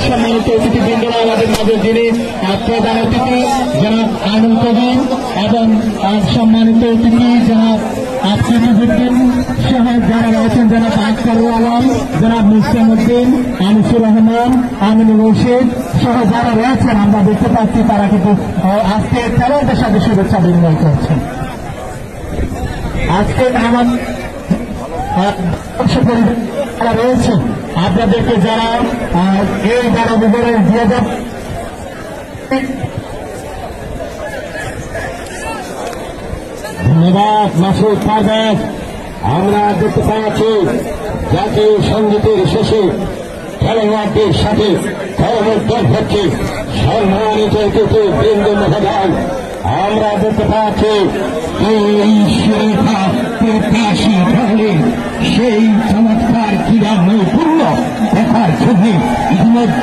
সম্মানিত অতিথিবৃন্দরা আমাদের মাঝে যিনি প্রধান অতিথি জনাব আনন্দ কবির এবং সম্মানিত অতিথি জনাব আফিফুদ্দিন সহ যারা রয়েছেন জনাব আখতারুল আলম, জনাব মুসলিম উদ্দিন, আনিসুর রহমান, আমিনুর রশিদ সহ যারা রয়েছেন আমরা দেখতে পাচ্ছি তারা কিন্তু আজকে খেলোয়াড়দের সাথে শুভেচ্ছা বিনিময় করছেন। আজকে আমার যারা রয়েছে আপনাদেরকে যারা এই যারা বিবরণ দিয়ে যান ধন্যবাদ মাসুদ পারভেজ। আমরা দেখতে পাচ্ছি জাতীয় সঙ্গীতের শেষে খেলোয়াড়দের সাথে করমর্দন হচ্ছে সম্মানিত অতিথি বৃন্দ মহোদয়। আমরা দেখতে পাচ্ছি এই শিক্ষা প্রত্যাশী দলের সেই চমৎকার ক্রীড়া নৈপুণ্য দেখার জন্য ইতিমধ্যে